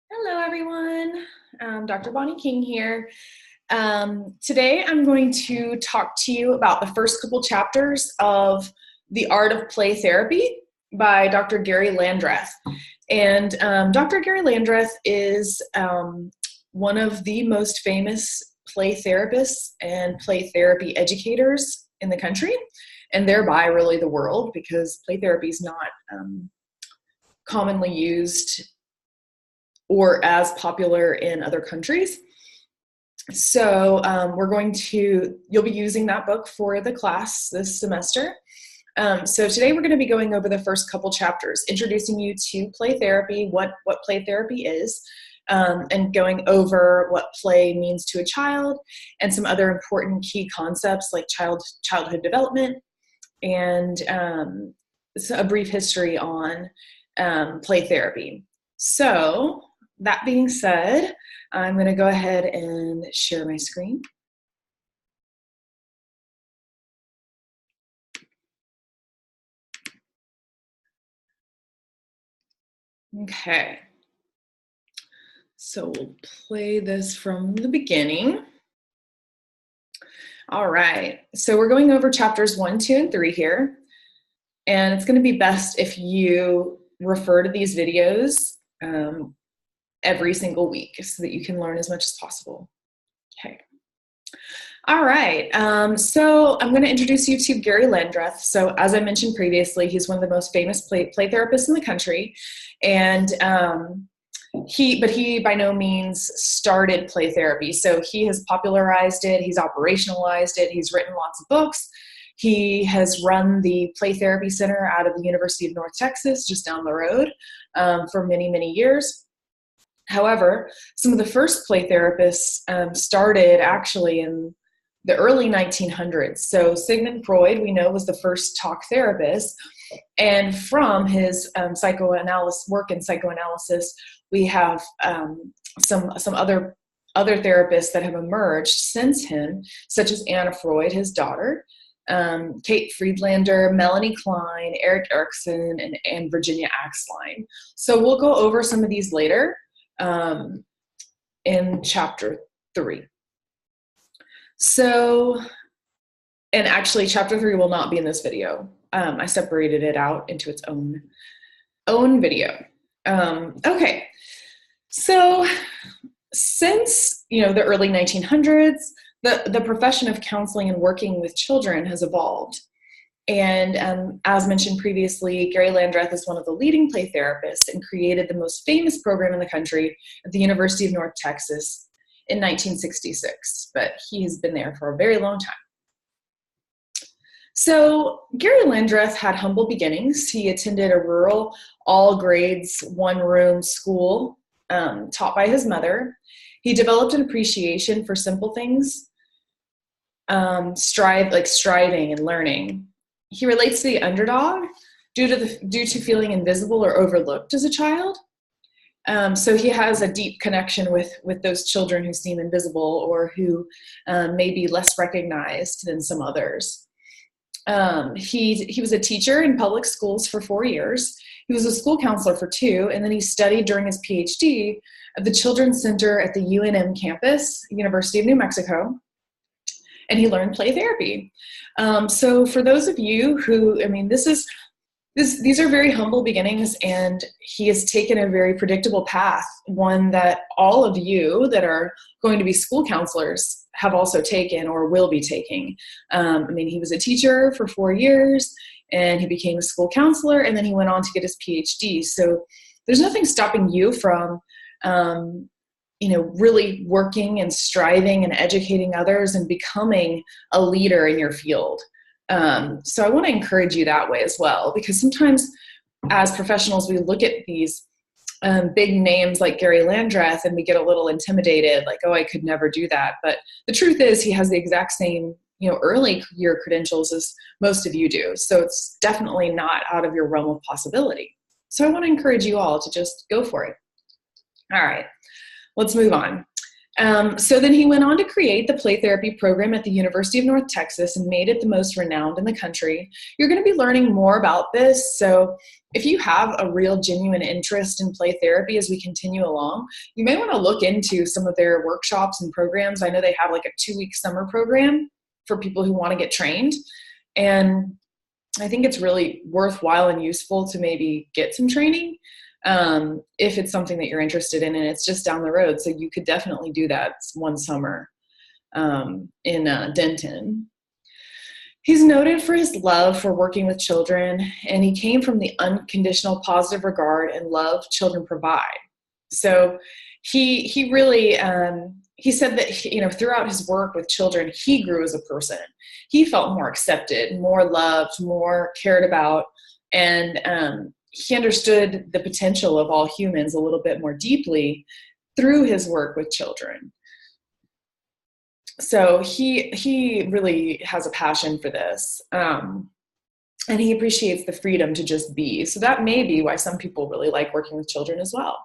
Hello, everyone. Dr. Bonnie King here. Today, I'm going to talk to you about the first couple chapters of The Art of Play Therapy by Dr. Gary Landreth. And Dr. Gary Landreth is one of the most famous play therapists and play therapy educators in the country, and thereby really the world, because play therapy is not commonly used or as popular in other countries. So you'll be using that book for the class this semester. So today we're going to be going over the first couple chapters, introducing you to play therapy, what play therapy is, and going over what play means to a child, and some other important key concepts like childhood development, and a brief history on play therapy. So that being said, I'm going to go ahead and share my screen. Okay, so we'll play this from the beginning. All right, so we're going over chapters 1, 2, and 3 here, and it's going to be best if you refer to these videos every single week so that you can learn as much as possible. Okay. All right, so I'm going to introduce you to Gary Landreth. So as I mentioned previously, he's one of the most famous play therapists in the country, and he by no means started play therapy. So he has popularized it, he's operationalized it, he's written lots of books. He has run the Play Therapy Center out of the University of North Texas, just down the road, for many, many years. However, some of the first play therapists started actually in the early 1900s. So Sigmund Freud, we know, was the first talk therapist. And from his work in psychoanalysis, we have some other therapists that have emerged since him, such as Anna Freud, his daughter, Kate Friedlander, Melanie Klein, Erickson, and Virginia Axline. So we'll go over some of these later in chapter 3. So, and actually chapter 3 will not be in this video. I separated it out into its own video. Okay, so since the early 1900s, the profession of counseling and working with children has evolved. And as mentioned previously, Gary Landreth is one of the leading play therapists and created the most famous program in the country at the University of North Texas in 1966, but he has been there for a very long time. So Gary Landreth had humble beginnings. He attended a rural, all grades, one-room school taught by his mother. He developed an appreciation for simple things, striving and learning. He relates to the underdog due to feeling invisible or overlooked as a child. So he has a deep connection with those children who seem invisible or who may be less recognized than some others. He was a teacher in public schools for 4 years. He was a school counselor for 2, and then he studied during his PhD at the Children's Center at the UNM campus, University of New Mexico, and he learned play therapy. So for those of you who, these are very humble beginnings, and he has taken a very predictable path, one that all of you that are going to be school counselors have also taken or will be taking. He was a teacher for 4 years, and he became a school counselor, and then he went on to get his PhD. So there's nothing stopping you from really working and striving and educating others and becoming a leader in your field. So I want to encourage you that way as well, because sometimes as professionals, we look at these big names like Gary Landreth and we get a little intimidated, like, oh, I could never do that. But the truth is he has the exact same, early career credentials as most of you do. So it's definitely not out of your realm of possibility. So I want to encourage you all to just go for it. All right, let's move on. So then he went on to create the play therapy program at the University of North Texas and made it the most renowned in the country. You're going to be learning more about this. So if you have a real genuine interest in play therapy as we continue along, you may want to look into some of their workshops and programs. I know they have like a 2-week summer program for people who want to get trained. And I think it's really worthwhile and useful to maybe get some training. If it's something that you're interested in, and it's just down the road. So you could definitely do that one summer in Denton. He's noted for his love for working with children, and he came from the unconditional positive regard and love children provide. So he really, he said that, throughout his work with children, he grew as a person. He felt more accepted, more loved, more cared about, and he understood the potential of all humans a little bit more deeply through his work with children. So he really has a passion for this, and he appreciates the freedom to just be. So that may be why some people really like working with children as well.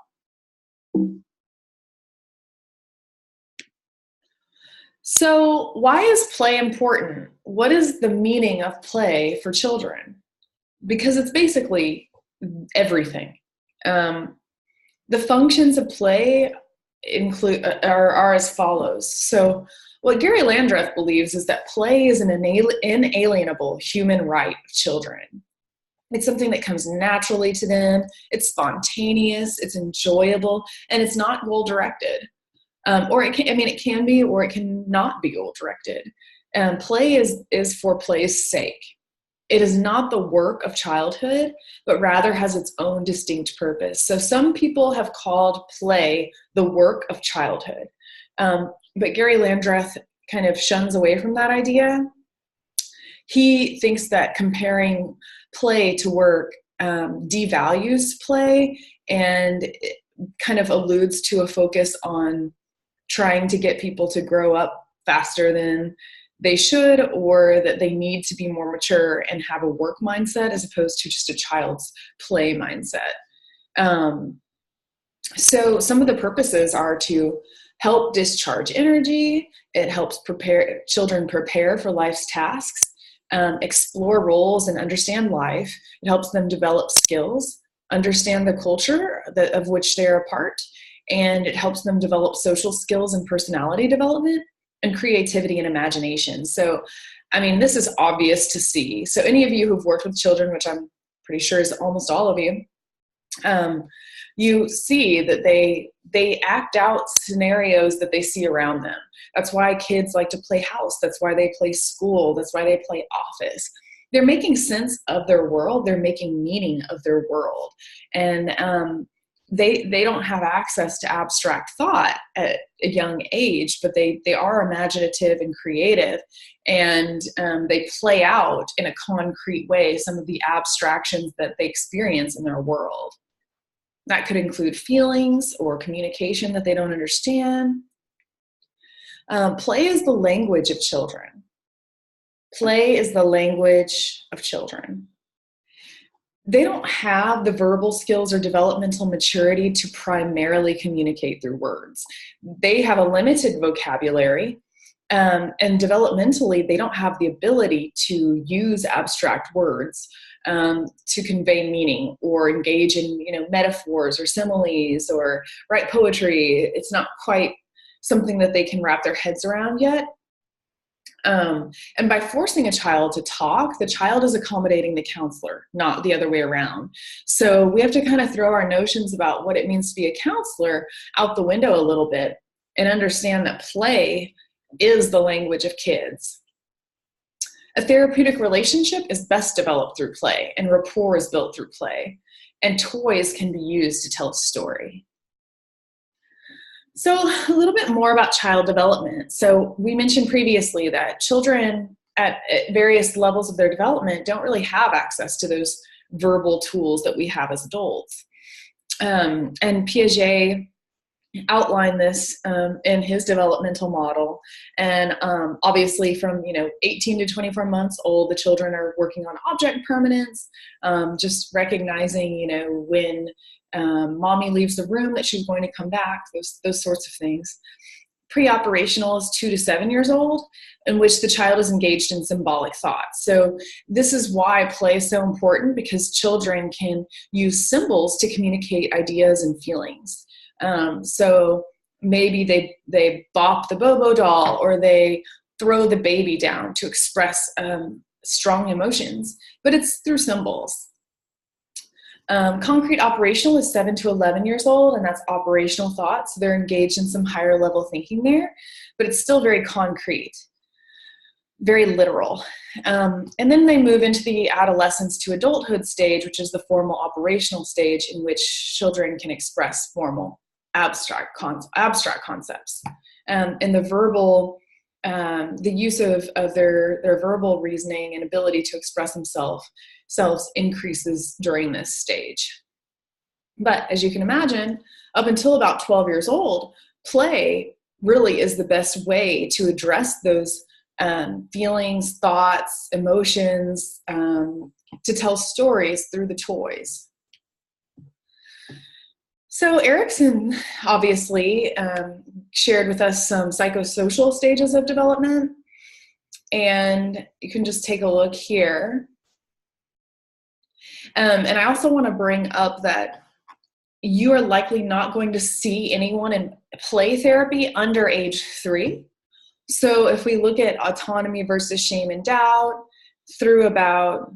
So why is play important? What is the meaning of play for children? Because it's basically everything. The functions of play are as follows. So what Gary Landreth believes is that play is an inalienable human right of children. It's something that comes naturally to them. It's spontaneous, it's enjoyable, and it's not goal-directed. Or it can be, or it can not be goal-directed. Play is for play's sake. It is not the work of childhood, but rather has its own distinct purpose. So some people have called play the work of childhood. But Gary Landreth kind of shuns away from that idea. He thinks that comparing play to work devalues play and kind of alludes to a focus on trying to get people to grow up faster than they should, or that they need to be more mature and have a work mindset as opposed to just a child's play mindset. So some of the purposes are to help discharge energy. It helps children prepare for life's tasks, explore roles and understand life. It helps them develop skills, understand the culture of which they're a part, and it helps them develop social skills and personality development and creativity and imagination. So, this is obvious to see. So any of you who've worked with children, which I'm pretty sure is almost all of you, you see that they act out scenarios that they see around them. That's why kids like to play house. That's why they play school. That's why they play office. They're making sense of their world. They're making meaning of their world. And they don't have access to abstract thought at a young age, but they are imaginative and creative, and they play out in a concrete way some of the abstractions that they experience in their world. That could include feelings or communication that they don't understand. Play is the language of children. Play is the language of children. They don't have the verbal skills or developmental maturity to primarily communicate through words. They have a limited vocabulary, and developmentally, they don't have the ability to use abstract words to convey meaning or engage in, metaphors or similes or write poetry. It's not quite something that they can wrap their heads around yet. And by forcing a child to talk, the child is accommodating the counselor, not the other way around. So we have to kind of throw our notions about what it means to be a counselor out the window a little bit and understand that play is the language of kids. A therapeutic relationship is best developed through play, and rapport is built through play, and toys can be used to tell a story. So a little bit more about child development. So we mentioned previously that children at various levels of their development don't really have access to those verbal tools that we have as adults. And Piaget outlined this in his developmental model. And obviously from 18 to 24 months old, the children are working on object permanence, just recognizing when mommy leaves the room that she's going to come back, those sorts of things. Pre-operational is 2 to 7 years old, in which the child is engaged in symbolic thought. So this is why play is so important, because children can use symbols to communicate ideas and feelings. So maybe they bop the Bobo doll, or they throw the baby down to express strong emotions, but it's through symbols. Concrete operational is 7 to 11 years old, and that's operational thought. So they're engaged in some higher level thinking there, but it's still very concrete, very literal. And then they move into the adolescence to adulthood stage, which is the formal operational stage, in which children can express formal abstract concepts. And the verbal, the use of their verbal reasoning and ability to express themselves increases during this stage. But as you can imagine, up until about 12 years old, play really is the best way to address those feelings, thoughts, emotions, to tell stories through the toys. So Erickson obviously shared with us some psychosocial stages of development, and you can just take a look here. And I also want to bring up that you are likely not going to see anyone in play therapy under age 3. So if we look at autonomy versus shame and doubt through about,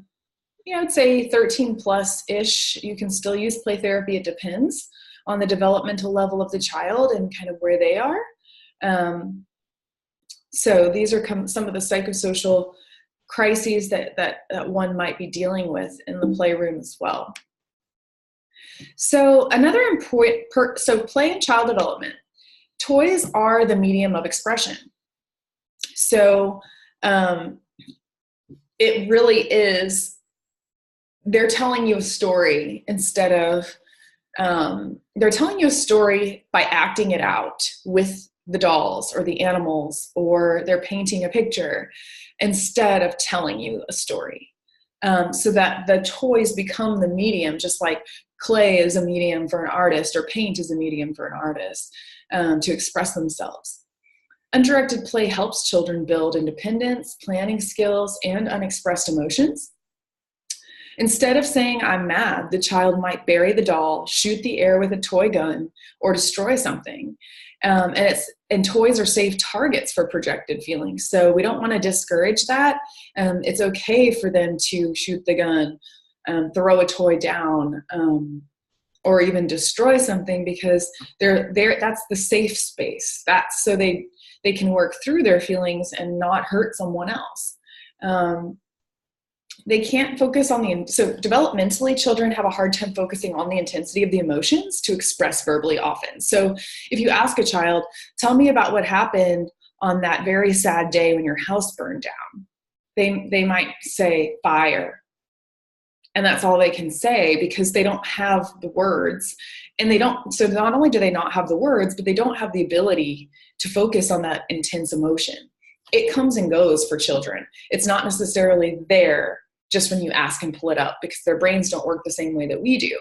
I'd say 13 plus-ish, you can still use play therapy. It depends on the developmental level of the child and kind of where they are. So these are some of the psychosocial crises that one might be dealing with in the playroom as well. So another important, so play and child development. Toys are the medium of expression. So it really is, they're telling you a story instead of, they're telling you a story by acting it out with the dolls or the animals, or they're painting a picture instead of telling you a story. So that the toys become the medium, just like clay is a medium for an artist, or paint is a medium for an artist to express themselves. Undirected play helps children build independence, planning skills, and unexpressed emotions. Instead of saying, "I'm mad," the child might bury the doll, shoot the air with a toy gun, or destroy something. And toys are safe targets for projected feelings. So we don't want to discourage that. It's okay for them to shoot the gun, throw a toy down, or even destroy something, because that's the safe space. That's so they can work through their feelings and not hurt someone else. They can't focus on so developmentally, children have a hard time focusing on the intensity of the emotions to express verbally often. So if you ask a child, "Tell me about what happened on that very sad day when your house burned down," they might say fire. And that's all they can say, because they don't have the words. And so not only do they not have the words, but they don't have the ability to focus on that intense emotion. It comes and goes for children. It's not necessarily there just when you ask and pull it up, because their brains don't work the same way that we do.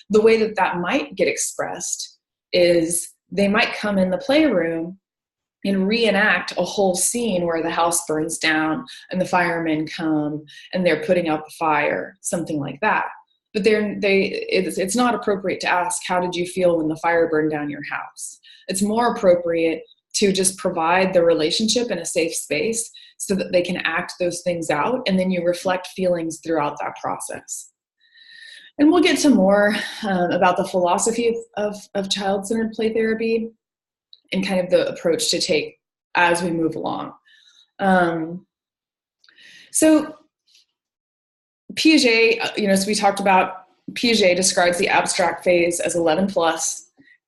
The way that might get expressed is they might come in the playroom and reenact a whole scene where the house burns down and the firemen come and they're putting out the fire, something like that. But it's not appropriate to ask, "How did you feel when the fire burned down your house?" It's more appropriate to just provide the relationship in a safe space so that they can act those things out, and then you reflect feelings throughout that process. And we'll get to more about the philosophy of child-centered play therapy and kind of the approach to take as we move along. So Piaget, so we talked about Piaget describes the abstract phase as 11 plus,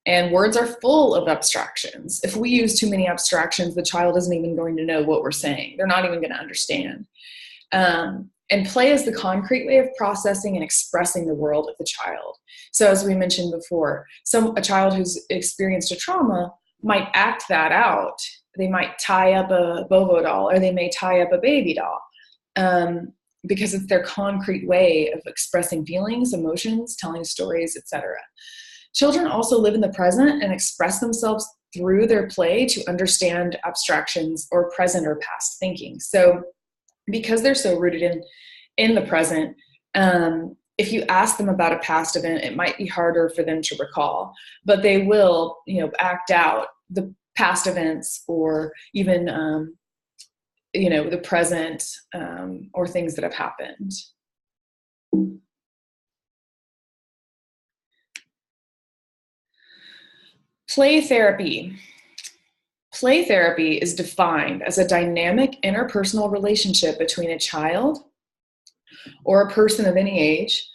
and words are full of abstractions. If we use too many abstractions, the child isn't even going to know what we're saying. They're not even going to understand. And play is the concrete way of processing and expressing the world of the child. So as we mentioned before, a child who's experienced a trauma might act that out. They might tie up a Bobo doll, or they may tie up a baby doll, because it's their concrete way of expressing feelings, emotions, telling stories, etc. Children also live in the present and express themselves through their play to understand abstractions or present or past thinking. So because they're so rooted in the present, if you ask them about a past event, it might be harder for them to recall, but they will, act out the past events or even, the present or things that have happened. Play therapy. Play therapy is defined as a dynamic interpersonal relationship between a child or a person of any age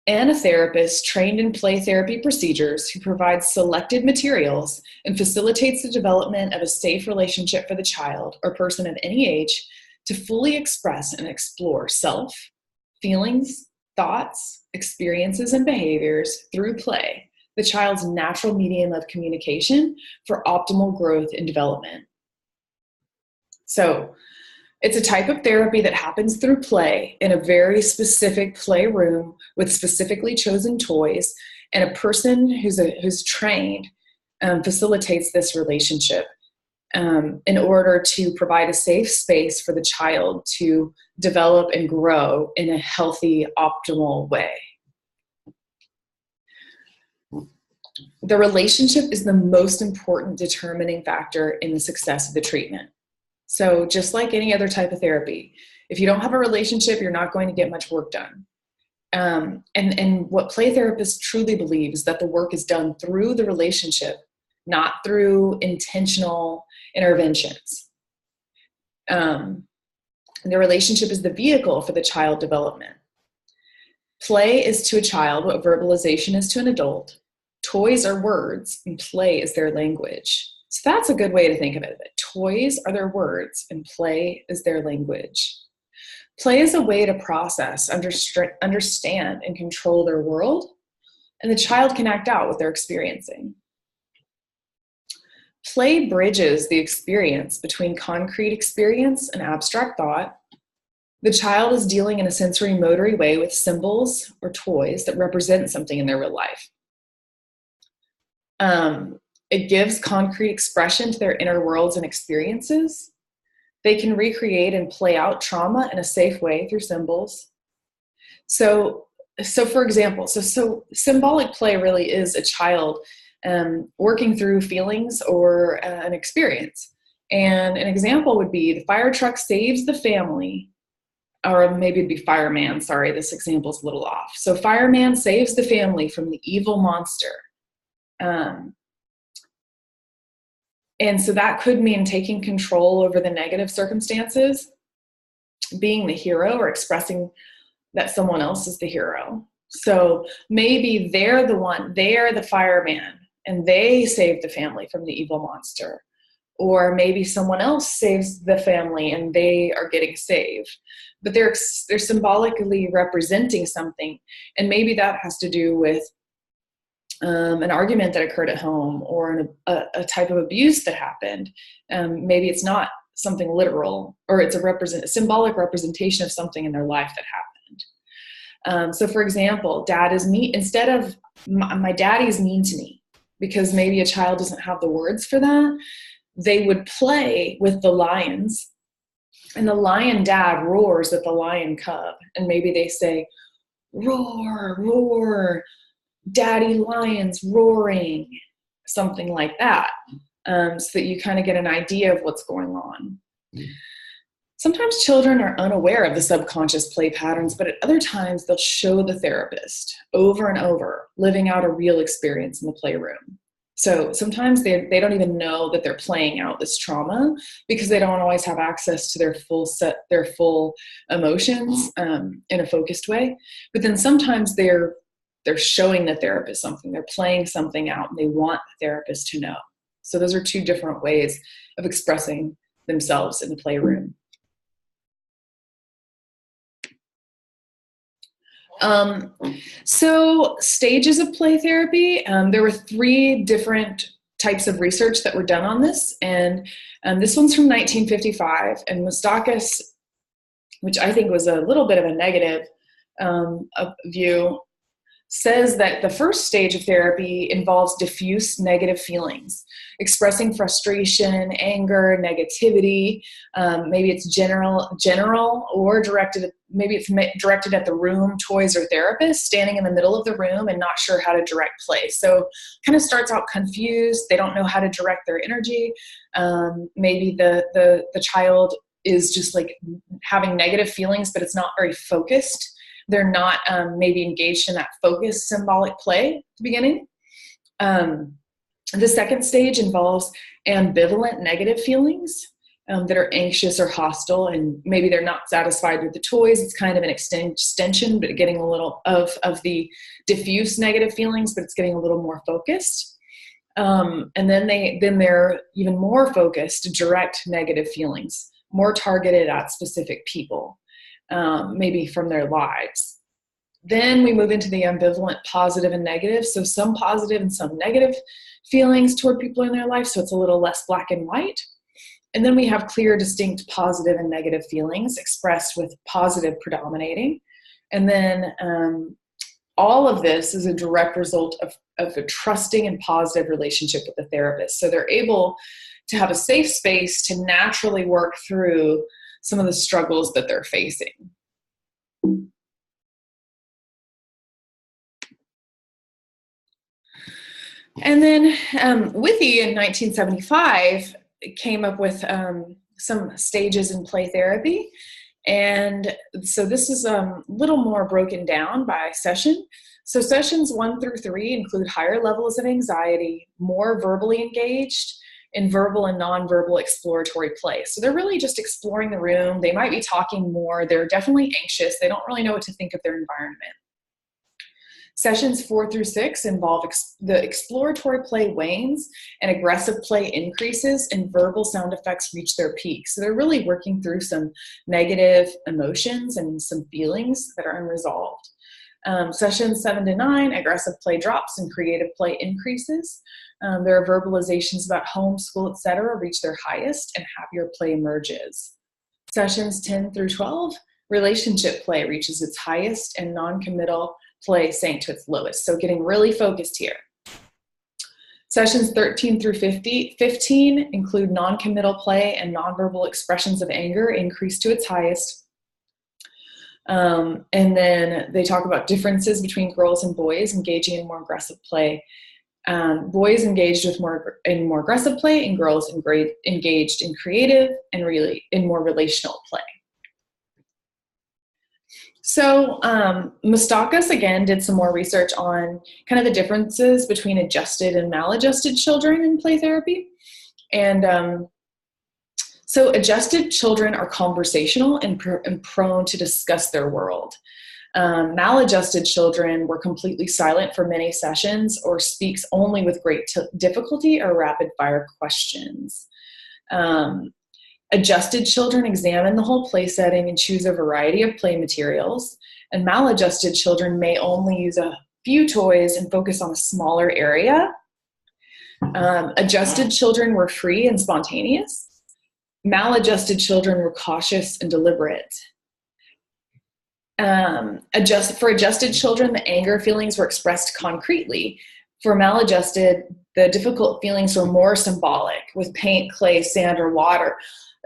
and a therapist trained in play therapy procedures who provides selected materials and facilitates the development of a safe relationship for the child or person of any age to fully express and explore self, feelings, thoughts, experiences, and behaviors through play, the child's natural medium of communication for optimal growth and development. So, it's a type of therapy that happens through play in a very specific playroom with specifically chosen toys, and a person who's trained facilitates this relationship in order to provide a safe space for the child to develop and grow in a healthy, optimal way. The relationship is the most important determining factor in the success of the treatment. So just like any other type of therapy, if you don't have a relationship, you're not going to get much work done. And what play therapists truly believe is that the work is done through the relationship, not through intentional interventions. The relationship is the vehicle for the child development. Play is to a child what verbalization is to an adult. Toys are words, and play is their language. So that's a good way to think of it. Toys are their words, and play is their language. Play is a way to process, understand, and control their world, and the child can act out what they're experiencing. Play bridges the experience between concrete experience and abstract thought. The child is dealing in a sensory motory way with symbols or toys that represent something in their real life. It gives concrete expression to their inner worlds and experiences. They can recreate and play out trauma in a safe way through symbols. So for example, so symbolic play really is a child working through feelings or an experience. And an example would be the fire truck saves the family, or maybe it'd be fireman. Sorry, this example is a little off. So fireman saves the family from the evil monster. And so that could mean taking control over the negative circumstances, being the hero, or expressing that someone else is the hero. So maybe they're the fireman, and they save the family from the evil monster. Or maybe someone else saves the family and they are getting saved. But they're symbolically representing something. And maybe that has to do with an argument that occurred at home, or a type of abuse that happened. Maybe it's not something literal, or it's a symbolic representation of something in their life that happened. So for example, dad is mean, instead of my daddy is mean to me, because maybe a child doesn't have the words for that, they would play with the lions, and the lion dad roars at the lion cub, and maybe they say, roar, roar, daddy lion's roaring, something like that, so that you kind of get an idea of what's going on. Sometimes children are unaware of the subconscious play patterns, but at other times they'll show the therapist over and over, living out a real experience in the playroom. So sometimes they don't even know that they're playing out this trauma, because they don't always have access to their full emotions in a focused way. But then sometimes they're showing the therapist something, they're playing something out, and they want the therapist to know. So those are two different ways of expressing themselves in the playroom. So stages of play therapy, there were 3 different types of research that were done on this. And this one's from 1955, and Moustakas, which I think was a little bit of a negative view, says that the first stage of therapy involves diffuse negative feelings, expressing frustration, anger, negativity. Maybe it's general or directed. Maybe it's directed at the room, toys, or therapist, standing in the middle of the room and not sure how to direct play. So kind of starts out confused. They don't know how to direct their energy. Maybe the child is just like having negative feelings, but it's not very focused. They're not maybe engaged in that focused symbolic play at the beginning. The second stage involves ambivalent negative feelings that are anxious or hostile, and maybe they're not satisfied with the toys. It's kind of an extension, but getting a little of the diffuse negative feelings, but it's getting a little more focused. And then they're even more focused, direct negative feelings, more targeted at specific people. Maybe from their lives. Then we move into the ambivalent positive and negative. So some positive and some negative feelings toward people in their life. So it's a little less black and white. And then we have clear, distinct positive and negative feelings expressed with positive predominating. And then all of this is a direct result of a trusting and positive relationship with the therapist. So they're able to have a safe space to naturally work through some of the struggles that they're facing. And then Withee in 1975 came up with some stages in play therapy. And so this is a little more broken down by session. So sessions 1 through 3 include higher levels of anxiety, more verbally engaged, in verbal and nonverbal exploratory play. So they're really just exploring the room. They might be talking more. They're definitely anxious. They don't really know what to think of their environment. Sessions 4 through 6 involve the exploratory play wanes and aggressive play increases, and verbal sound effects reach their peak. So they're really working through some negative emotions and some feelings that are unresolved. Sessions 7 to 9, aggressive play drops and creative play increases. Their verbalizations about home, school, etc. reach their highest, and happier play emerges. Sessions 10 through 12, relationship play reaches its highest, and non-committal play sank to its lowest. So getting really focused here. Sessions 13 through 15 include non-committal play, and nonverbal expressions of anger increase to its highest. And then they talk about differences between girls and boys engaging in more aggressive play. Boys engaged with more aggressive play, and girls engaged in creative and really in more relational play. So Moustakas, again, did some more research on kind of the differences between adjusted and maladjusted children in play therapy. And so adjusted children are conversational and prone to discuss their world. Maladjusted children were completely silent for many sessions, or speaks only with great difficulty or rapid fire questions. Adjusted children examine the whole play setting and choose a variety of play materials, and maladjusted children may only use a few toys and focus on a smaller area. Adjusted children were free and spontaneous. Maladjusted children were cautious and deliberate. For adjusted children, the anger feelings were expressed concretely. For maladjusted, the difficult feelings were more symbolic, with paint, clay, sand, or water.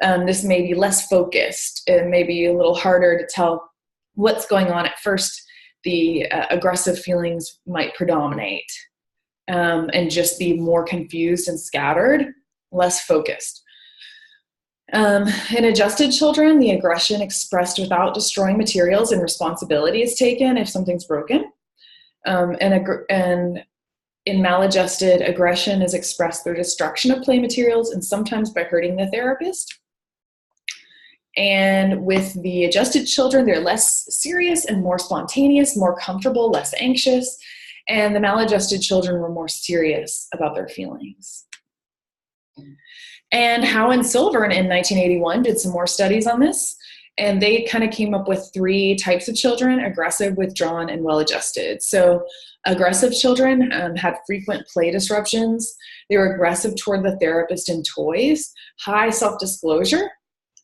This may be less focused. It may be a little harder to tell what's going on at first. The aggressive feelings might predominate and just be more confused and scattered, less focused. In adjusted children, the aggression expressed without destroying materials, and responsibility is taken if something's broken. And in maladjusted, aggression is expressed through destruction of play materials, and sometimes by hurting the therapist. And with the adjusted children, they're less serious and more spontaneous, more comfortable, less anxious. And the maladjusted children were more serious about their feelings. And Howe and Silvern in 1981 did some more studies on this. And they kind of came up with 3 types of children: aggressive, withdrawn, and well-adjusted. So aggressive children had frequent play disruptions. They were aggressive toward the therapist and toys, high self-disclosure,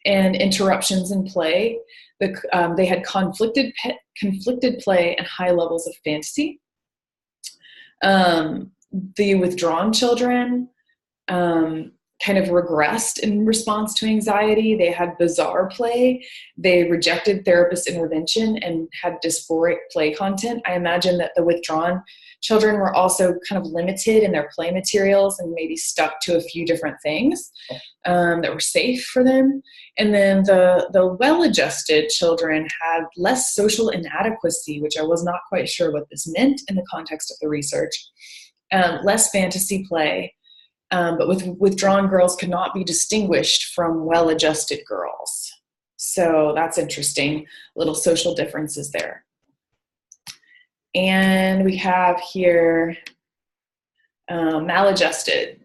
and interruptions in play. They had conflicted play and high levels of fantasy. The withdrawn children kind of regressed in response to anxiety. They had bizarre play. They rejected therapist intervention and had dysphoric play content. I imagine that the withdrawn children were also kind of limited in their play materials and maybe stuck to a few different things that were safe for them. And then the well-adjusted children had less social inadequacy, which I was not quite sure what this meant in the context of the research. Less fantasy play, but with withdrawn girls could not be distinguished from well-adjusted girls. So that's interesting, little social differences there. And we have here Maladjusted.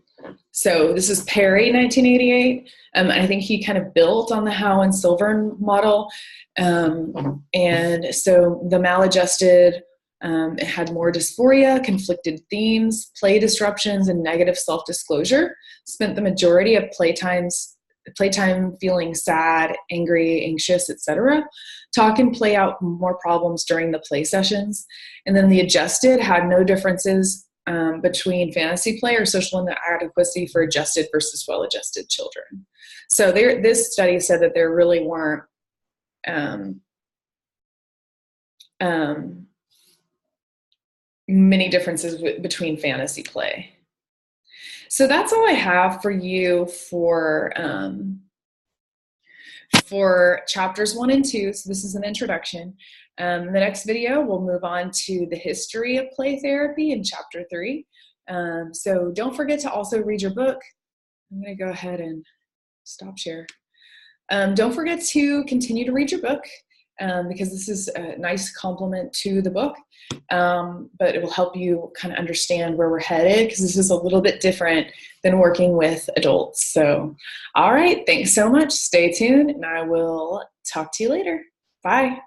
So this is Perry, 1988. I think he kind of built on the Howe and Silvern model. And so the Maladjusted, it had more dysphoria, conflicted themes, play disruptions, and negative self-disclosure. Spent the majority of playtime feeling sad, angry, anxious, etc. Talk and play out more problems during the play sessions. And then the adjusted had no differences between fantasy play or social inadequacy for adjusted versus well-adjusted children. So this study said that there really weren't many differences between fantasy play. So that's all I have for you for chapters 1 and 2. So this is an introduction. The next video, we'll move on to the history of play therapy in chapter 3. So don't forget to also read your book. I'm going to go ahead and stop share. Don't forget to continue to read your book. Because this is a nice complement to the book, but it will help you kind of understand where we're headed, because this is a little bit different than working with adults. So, all right, thanks so much. Stay tuned, and I will talk to you later. Bye.